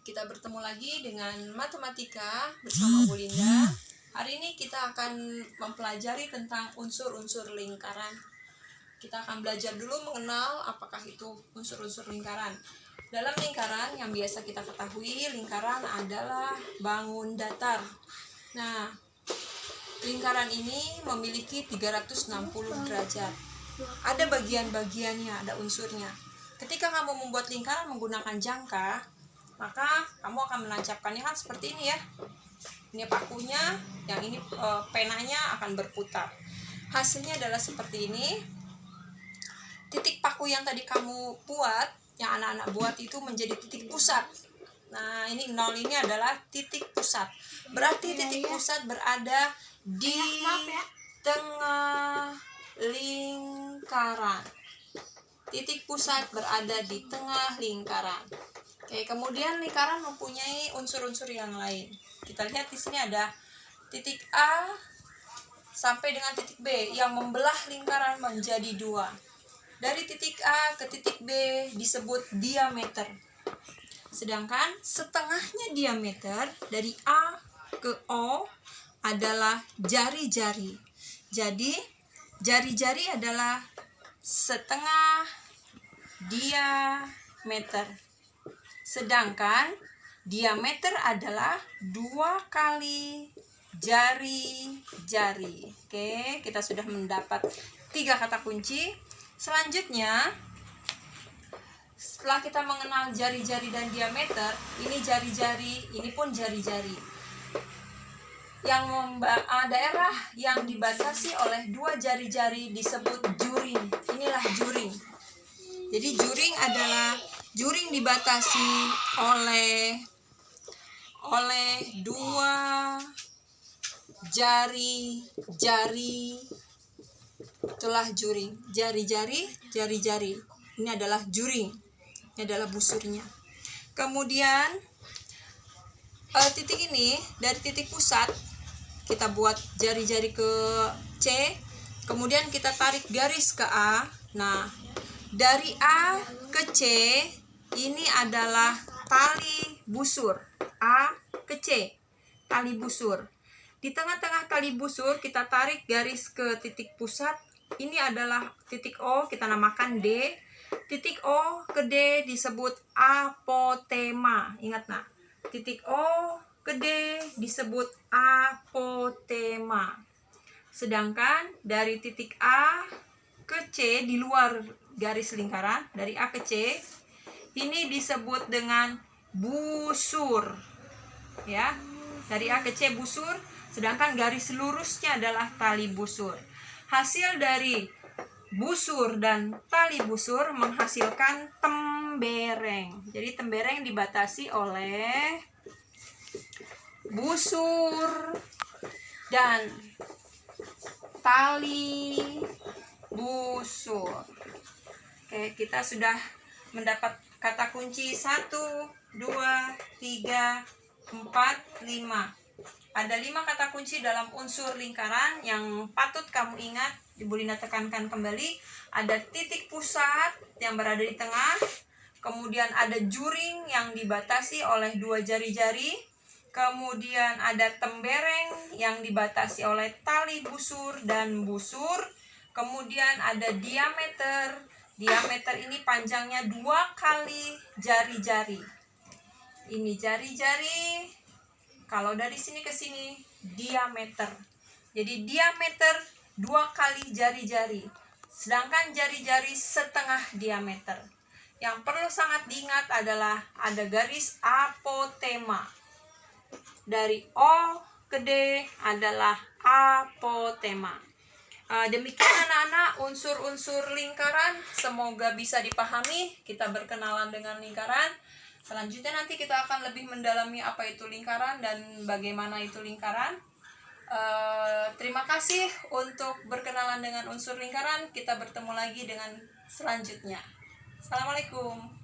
Kita bertemu lagi dengan matematika bersama Bu Linda. Hari ini kita akan mempelajari tentang unsur-unsur lingkaran. Kita akan belajar dulu mengenal apakah itu unsur-unsur lingkaran. Dalam lingkaran yang biasa kita ketahui, lingkaran adalah bangun datar. Nah, lingkaran ini memiliki 360 derajat. Ada bagian-bagiannya, ada unsurnya. Ketika kamu membuat lingkaran menggunakan jangka, maka kamu akan menancapkannya kan seperti ini ya. Ini pakunya, yang ini penanya akan berputar. Hasilnya adalah seperti ini. Titik paku yang tadi kamu buat, yang anak-anak buat itu menjadi titik pusat. Nah, ini 0 ini adalah titik pusat. Berarti titik pusat berada di tengah lingkaran. Titik pusat berada di tengah lingkaran. Oke, kemudian lingkaran mempunyai unsur-unsur yang lain. Kita lihat di sini ada titik A sampai dengan titik B yang membelah lingkaran menjadi dua. Dari titik A ke titik B disebut diameter. Sedangkan setengahnya diameter dari A ke O adalah jari-jari. Jadi, jari-jari adalah setengah diameter. Sedangkan diameter adalah 2 kali jari-jari. Oke, kita sudah mendapat 3 kata kunci. Selanjutnya, setelah kita mengenal jari-jari dan diameter, ini jari-jari, ini pun jari-jari. Yang daerah yang dibatasi oleh 2 jari-jari disebut juring. Inilah juring. Jadi juring dibatasi oleh 2 jari-jari. Itulah juring. Jari-jari. Ini adalah juring. Ini adalah busurnya. Kemudian titik ini dari titik pusat kita buat jari-jari ke C. Kemudian kita tarik garis ke A. Nah, dari A ke C ini adalah tali busur. A ke C, tali busur. Di tengah-tengah tali busur kita tarik garis ke titik pusat. Ini adalah titik O, kita namakan D. Titik O ke D disebut apotema. Ingat nah, titik O ke D disebut apotema. Sedangkan dari titik A ke C di luar garis lingkaran, dari A ke C, ini disebut dengan busur. Ya, dari A ke C busur, sedangkan garis lurusnya adalah tali busur. Hasil dari busur dan tali busur menghasilkan tembereng. Jadi tembereng dibatasi oleh busur dan tali busur. Oke, kita sudah mendapat kata kunci 1, 2, 3, 4, 5. Ada 5 kata kunci dalam unsur lingkaran yang patut kamu ingat. Ibu Lina tekankan kembali. Ada titik pusat yang berada di tengah. Kemudian ada juring yang dibatasi oleh 2 jari-jari. Kemudian ada tembereng yang dibatasi oleh tali busur dan busur. Kemudian ada diameter. Diameter ini panjangnya 2 kali jari-jari. Ini jari-jari. Kalau dari sini ke sini diameter. Jadi diameter 2 kali jari-jari. Sedangkan jari-jari setengah diameter. Yang perlu sangat diingat adalah ada garis apotema. Dari O ke D adalah apotema. Demikian anak-anak unsur-unsur lingkaran. Semoga bisa dipahami. Kita berkenalan dengan lingkaran. Selanjutnya nanti kita akan lebih mendalami apa itu lingkaran dan bagaimana itu lingkaran. Terima kasih untuk berkenalan dengan unsur lingkaran. Kita bertemu lagi dengan selanjutnya. Assalamualaikum.